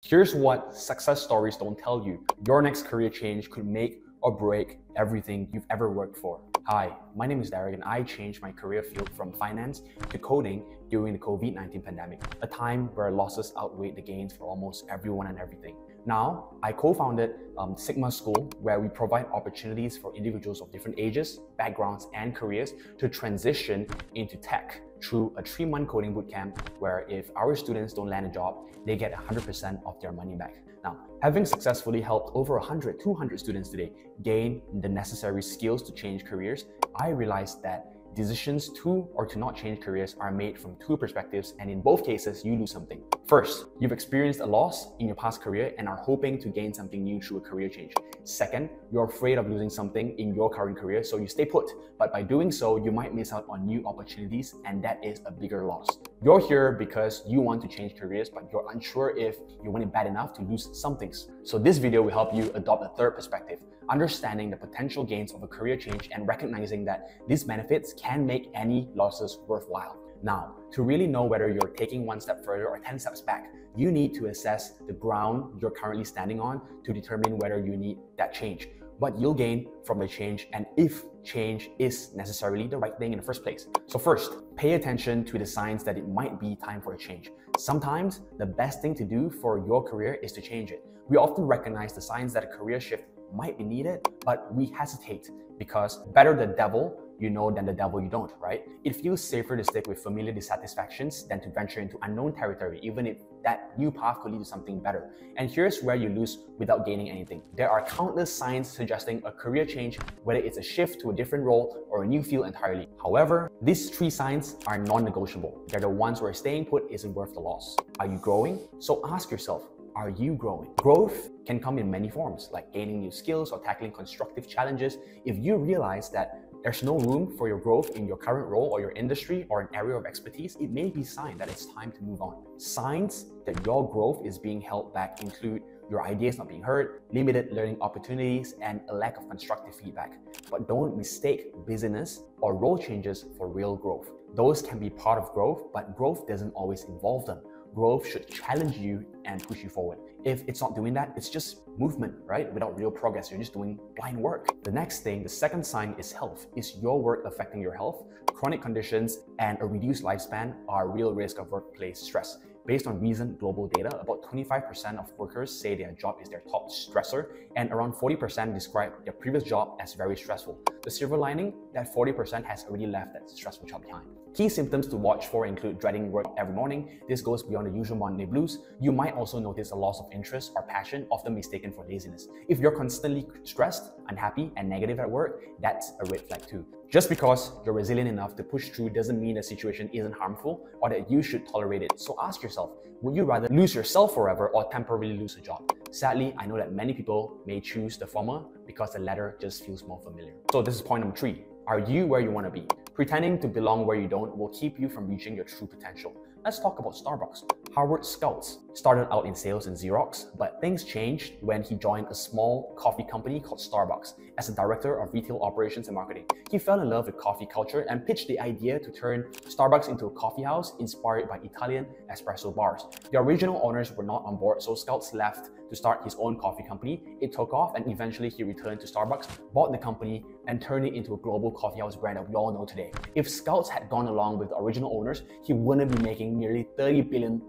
Here's what success stories don't tell you. Your next career change could make or break everything you've ever worked for. Hi, my name is Deric and I changed my career field from finance to coding during the COVID-19 pandemic, a time where losses outweighed the gains for almost everyone and everything. Now, I co-founded Sigma School, where we provide opportunities for individuals of different ages, backgrounds, and careers to transition into tech through a 3-month coding bootcamp where if our students don't land a job, they get 100% of their money back. Now, having successfully helped over 200 students today gain the necessary skills to change careers, I realized that decisions to or to not change careers are made from two perspectives, and in both cases, you lose something. First, you've experienced a loss in your past career and are hoping to gain something new through a career change. Second, you're afraid of losing something in your current career, so you stay put. But by doing so, you might miss out on new opportunities, and that is a bigger loss. You're here because you want to change careers, but you're unsure if you want it bad enough to lose some things. So this video will help you adopt a third perspective, understanding the potential gains of a career change and recognizing that these benefits can make any losses worthwhile. Now, to really know whether you're taking one step further or 10 steps back, you need to assess the ground you're currently standing on to determine whether you need that change, what you'll gain from the change, and if change is necessarily the right thing in the first place. So first, pay attention to the signs that it might be time for a change. Sometimes the best thing to do for your career is to change it. We often recognize the signs that a career shift might be needed, but we hesitate because better the devil you know than the devil you don't, right? It feels safer to stick with familiar dissatisfactions than to venture into unknown territory, even if that new path could lead to something better. And here's where you lose without gaining anything. There are countless signs suggesting a career change, whether it's a shift to a different role or a new field entirely. However, these 3 signs are non-negotiable. They're the ones where staying put isn't worth the loss. Are you growing? So ask yourself, are you growing? Growth can come in many forms, like gaining new skills or tackling constructive challenges. If you realize that there's no room for your growth in your current role or your industry or an area of expertise, it may be a sign that it's time to move on. Signs that your growth is being held back include your ideas not being heard, limited learning opportunities, and a lack of constructive feedback. But don't mistake busyness or role changes for real growth. Those can be part of growth, but growth doesn't always involve them. Growth should challenge you and push you forward. If it's not doing that, it's just movement, right? Without real progress, you're just doing blind work. The next thing, the second sign is health. Is your work affecting your health? Chronic conditions and a reduced lifespan are a real risk of workplace stress. Based on recent global data, about 25% of workers say their job is their top stressor, and around 40% describe their previous job as very stressful. The silver lining, that 40% has already left that stressful job behind. Key symptoms to watch for include dreading work every morning. This goes beyond the usual Monday blues. You might also notice a loss of interest or passion, often mistaken for laziness. If you're constantly stressed, unhappy, and negative at work, that's a red flag too. Just because you're resilient enough to push through doesn't mean the situation isn't harmful or that you should tolerate it. So ask yourself, would you rather lose yourself forever or temporarily lose a job? Sadly, I know that many people may choose the former because the latter just feels more familiar. So this is point number 3. Are you where you want to be? Pretending to belong where you don't will keep you from reaching your true potential. Let's talk about Starbucks. Howard Schultz started out in sales in Xerox, but things changed when he joined a small coffee company called Starbucks as a director of retail operations and marketing. He fell in love with coffee culture and pitched the idea to turn Starbucks into a coffee house inspired by Italian espresso bars. The original owners were not on board, so Schultz left to start his own coffee company. It took off, and eventually he returned to Starbucks, bought the company, and turned it into a global coffee house brand that we all know today. If Schultz had gone along with the original owners, he wouldn't be making nearly $30 billion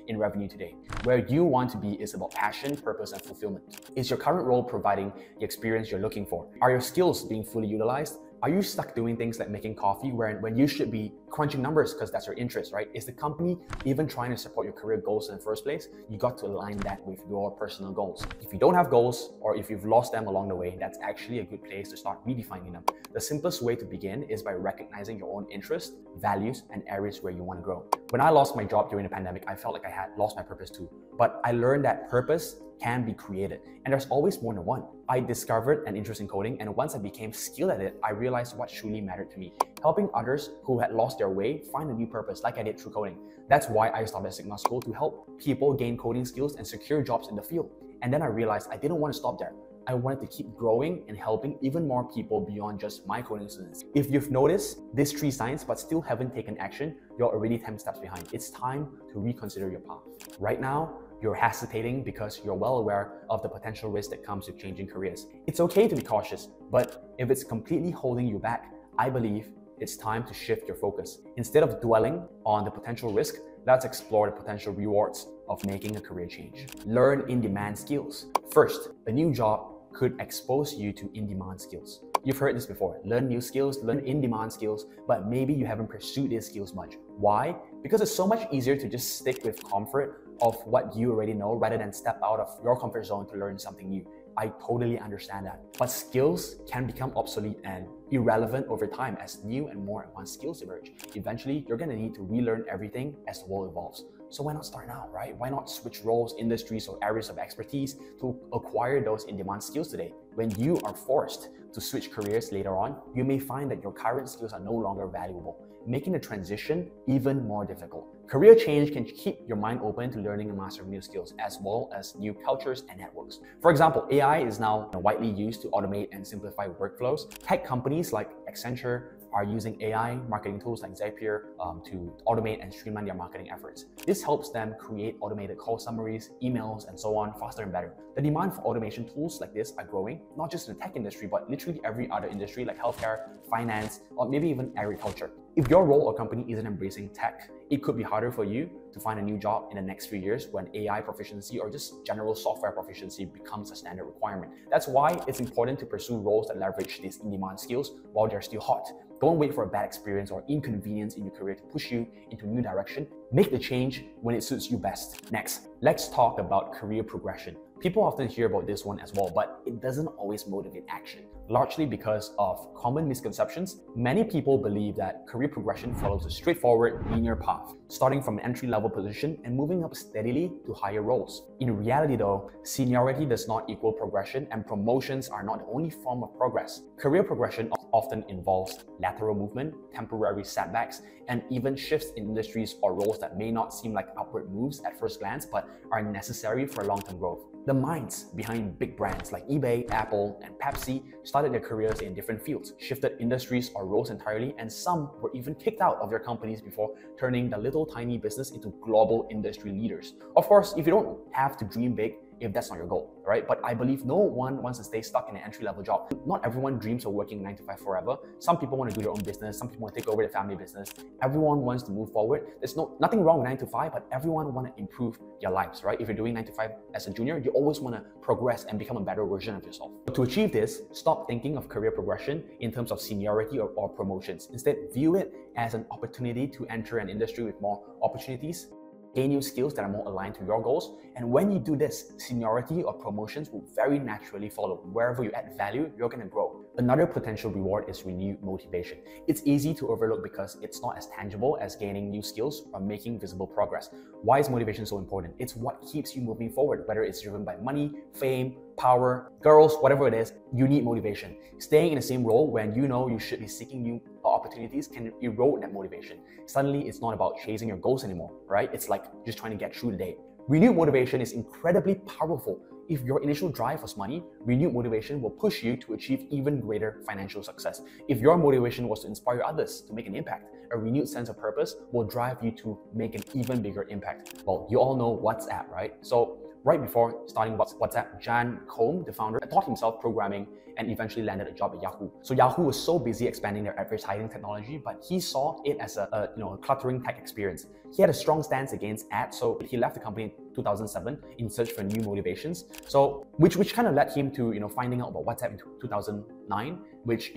in revenue today. Where you want to be is about passion, purpose, and fulfillment. Is your current role providing the experience you're looking for? Are your skills being fully utilized? Are you stuck doing things like making coffee when you should be crunching numbers because that's your interest, right? Is the company even trying to support your career goals in the first place? You got to align that with your personal goals. If you don't have goals or if you've lost them along the way, that's actually a good place to start redefining them. The simplest way to begin is by recognizing your own interests, values, and areas where you want to grow. When I lost my job during the pandemic, I felt like I had lost my purpose too. But I learned that purpose can be created, and there's always more than one. I discovered an interest in coding, and once I became skilled at it, I realized what truly mattered to me: helping others who had lost their way find a new purpose, like I did through coding. That's why I started Sigma School, to help people gain coding skills and secure jobs in the field. And then I realized I didn't want to stop there. I wanted to keep growing and helping even more people beyond just my coding students. If you've noticed these 3 signs but still haven't taken action, you're already 10 steps behind. It's time to reconsider your path. Right now, You're hesitating because you're well aware of the potential risk that comes with changing careers. It's okay to be cautious, but if it's completely holding you back, I believe it's time to shift your focus. Instead of dwelling on the potential risk, let's explore the potential rewards of making a career change. Learn in-demand skills. First, a new job could expose you to in-demand skills. You've heard this before. Learn new skills, learn in-demand skills, but maybe you haven't pursued these skills much. Why? Because it's so much easier to just stick with comfort of what you already know rather than step out of your comfort zone to learn something new. I totally understand that. But skills can become obsolete and irrelevant over time as new and more advanced skills emerge. Eventually, you're gonna need to relearn everything as the world evolves. So why not start now, right? Why not switch roles, industries, or areas of expertise to acquire those in-demand skills today? When you are forced to switch careers later on, you may find that your current skills are no longer valuable, making the transition even more difficult. Career change can keep your mind open to learning and mastering new skills, as well as new cultures and networks. For example, AI is now widely used to automate and simplify workflows. Tech companies like Accenture are using AI marketing tools like Zapier to automate and streamline their marketing efforts. This helps them create automated call summaries, emails, and so on faster and better. The demand for automation tools like this are growing, not just in the tech industry, but literally every other industry like healthcare, finance, or maybe even agriculture. If your role or company isn't embracing tech, it could be harder for you to find a new job in the next few years when AI proficiency or just general software proficiency becomes a standard requirement. That's why it's important to pursue roles that leverage these in-demand skills while they're still hot. Don't wait for a bad experience or inconvenience in your career to push you into a new direction. Make the change when it suits you best. Next, let's talk about career progression. People often hear about this one as well, but it doesn't always motivate action. Largely because of common misconceptions, many people believe that career progression follows a straightforward, linear path, starting from an entry-level position and moving up steadily to higher roles. In reality though, seniority does not equal progression, and promotions are not the only form of progress. Career progression often involves lateral movement, temporary setbacks, and even shifts in industries or roles that may not seem like upward moves at first glance, but are necessary for long-term growth. The minds behind big brands like eBay, Apple, and Pepsi started their careers in different fields, shifted industries or roles entirely, and some were even kicked out of their companies before turning the little tiny business into global industry leaders. Of course, if you don't have to dream big, if that's not your goal, right? But I believe no one wants to stay stuck in an entry-level job. Not everyone dreams of working 9 to 5 forever. Some people want to do their own business. Some people want to take over their family business. Everyone wants to move forward. There's nothing wrong with 9 to 5, but everyone wants to improve their lives, right? If you're doing 9 to 5 as a junior, you always want to progress and become a better version of yourself. But to achieve this, stop thinking of career progression in terms of seniority or promotions. Instead, view it as an opportunity to enter an industry with more opportunities, gain new skills that are more aligned to your goals. And when you do this, seniority or promotions will very naturally follow. Wherever you add value, you're going to grow. Another potential reward is renewed motivation. It's easy to overlook because it's not as tangible as gaining new skills or making visible progress. Why is motivation so important? It's what keeps you moving forward, whether it's driven by money, fame, power, girls, whatever it is. You need motivation. Staying in the same role when you know you should be seeking new opportunities can erode that motivation. Suddenly, it's not about chasing your goals anymore, right? It's like just trying to get through the day. Renewed motivation is incredibly powerful. If your initial drive was money, renewed motivation will push you to achieve even greater financial success. If your motivation was to inspire others to make an impact, a renewed sense of purpose will drive you to make an even bigger impact. Well, you all know WhatsApp, right? So right before starting WhatsApp, Jan Koum, the founder, taught himself programming and eventually landed a job at Yahoo. So Yahoo was so busy expanding their advertising technology, but he saw it as a cluttering tech experience. He had a strong stance against ads, so he left the company in 2007 in search for new motivations. So which kind of led him to finding out about WhatsApp in 2009, which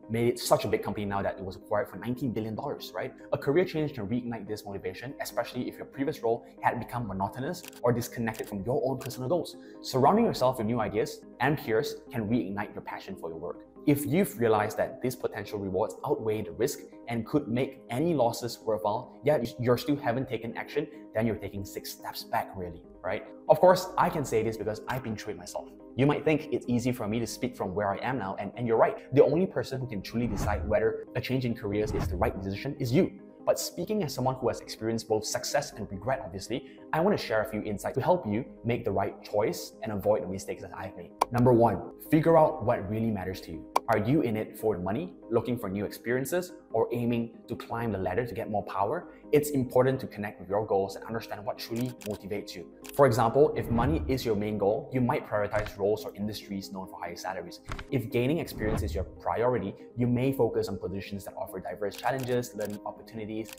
made it such a big company now that it was acquired for $19 billion, right? A career change can reignite this motivation, especially if your previous role had become monotonous or disconnected from your own personal goals. Surrounding yourself with new ideas and peers can reignite your passion for your work. If you've realized that these potential rewards outweigh the risk and could make any losses worthwhile, yet you still haven't taken action, then you're taking 6 steps back, really, right? Of course, I can say this because I've been through it myself. You might think it's easy for me to speak from where I am now, and you're right. The only person who can truly decide whether a change in careers is the right decision is you. But speaking as someone who has experienced both success and regret, obviously, I want to share a few insights to help you make the right choice and avoid the mistakes that I've made. Number 1, figure out what really matters to you. Are you in it for the money, looking for new experiences, or aiming to climb the ladder to get more power, it's important to connect with your goals and understand what truly motivates you. For example, if money is your main goal, you might prioritize roles or industries known for higher salaries. If gaining experience is your priority, you may focus on positions that offer diverse challenges, learning opportunities,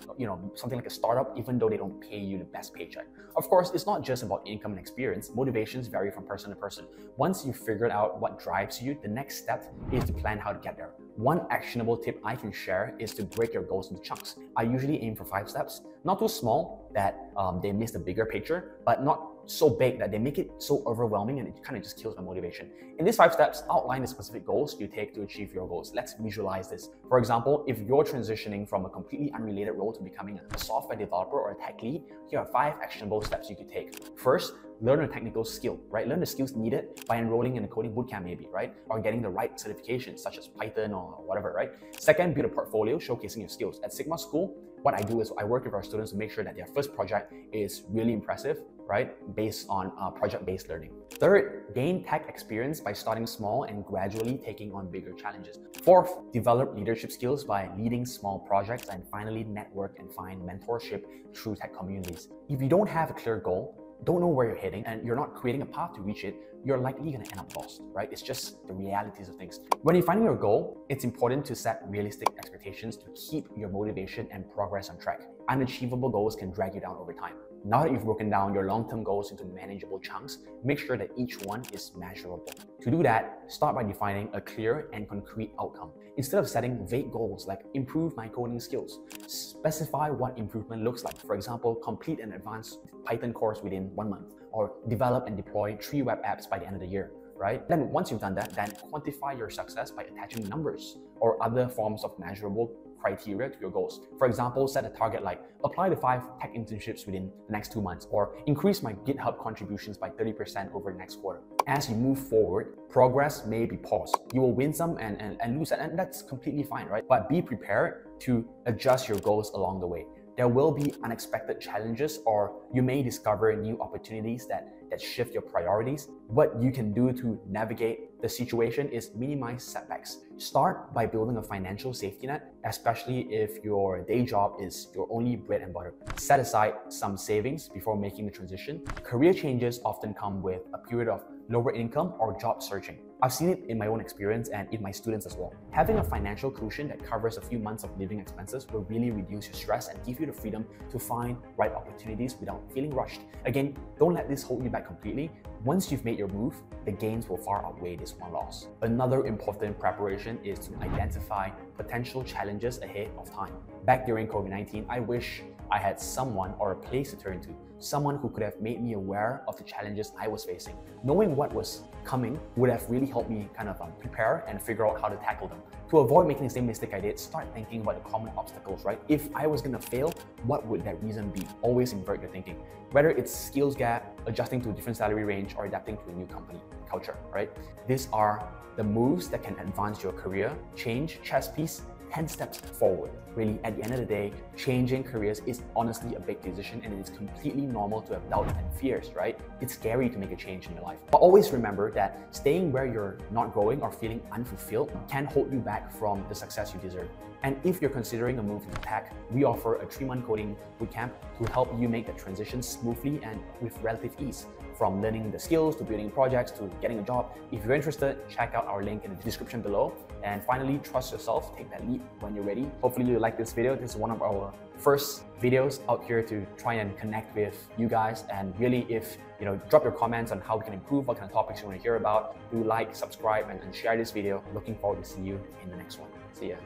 something like a startup, even though they don't pay you the best paycheck. Of course, it's not just about income and experience. Motivations vary from person to person. Once you've figured out what drives you, the next step is to plan how to get there. One actionable tip I can share is to break your goals into chunks. I usually aim for 5 steps, not too small that they miss the bigger picture, but not so big that they make it so overwhelming and it kind of just kills my motivation. In these 5 steps, outline the specific goals you take to achieve your goals. Let's visualize this. For example, if you're transitioning from a completely unrelated role to becoming a software developer or a tech lead, here are 5 actionable steps you could take. First, learn a technical skill, right? Learn the skills needed by enrolling in a coding bootcamp maybe, right? Or getting the right certifications such as Python or whatever, right? Second, build a portfolio showcasing your skills. At Sigma School, what I do is I work with our students to make sure that their first project is really impressive, right? Based on project-based learning. Third, gain tech experience by starting small and gradually taking on bigger challenges. Fourth, develop leadership skills by leading small projects. And finally, network and find mentorship through tech communities. If you don't have a clear goal, don't know where you're heading, and you're not creating a path to reach it, you're likely going to end up lost, right? It's just the realities of things. When you're finding your goal, it's important to set realistic expectations to keep your motivation and progress on track. Unachievable goals can drag you down over time. Now that you've broken down your long-term goals into manageable chunks, make sure that each one is measurable. To do that, start by defining a clear and concrete outcome. Instead of setting vague goals like improve my coding skills, specify what improvement looks like. For example, complete an advanced Python course within 1 month, or develop and deploy 3 web apps by the end of the year, right? Then once you've done that, then quantify your success by attaching numbers or other forms of measurable criteria to your goals. For example, set a target like apply to 5 tech internships within the next 2 months, or increase my GitHub contributions by 30% over the next quarter. As you move forward, progress may be paused. You will win some and lose, and that's completely fine, right? But be prepared to adjust your goals along the way. There will be unexpected challenges, or you may discover new opportunities that shift your priorities. What you can do to navigate the situation is minimize setbacks. Start by building a financial safety net, especially if your day job is your only bread and butter. Set aside some savings before making the transition. Career changes often come with a period of lower income or job searching. I've seen it in my own experience and in my students as well. Having a financial cushion that covers a few months of living expenses will really reduce your stress and give you the freedom to find right opportunities without feeling rushed. Again, don't let this hold you back completely. Once you've made your move, the gains will far outweigh this one loss. Another important preparation is to identify potential challenges ahead of time. Back during COVID-19, I wish I had someone or a place to turn to, someone who could have made me aware of the challenges I was facing. Knowing what was coming would have really helped me kind of prepare and figure out how to tackle them. To avoid making the same mistake I did, start thinking about the common obstacles, right? If I was gonna fail, what would that reason be? Always invert your thinking. Whether it's skills gap, adjusting to a different salary range, or adapting to a new company culture, right? These are the moves that can advance your career, change, chess piece, 10 steps forward. Really, at the end of the day, changing careers is honestly a big decision, and it is completely normal to have doubts and fears, right? It's scary to make a change in your life. But always remember that staying where you're not growing or feeling unfulfilled can hold you back from the success you deserve. And if you're considering a move into tech, we offer a 3-month coding bootcamp to help you make that transition smoothly and with relative ease. From learning the skills to building projects to getting a job. If you're interested, check out our link in the description below. And finally, trust yourself, take that leap when you're ready. Hopefully you like this video. This is one of our first videos out here to try and connect with you guys. And really, if drop your comments on how we can improve, what kind of topics you want to hear about. Do like, subscribe, and share this video. Looking forward to seeing you in the next one. See ya.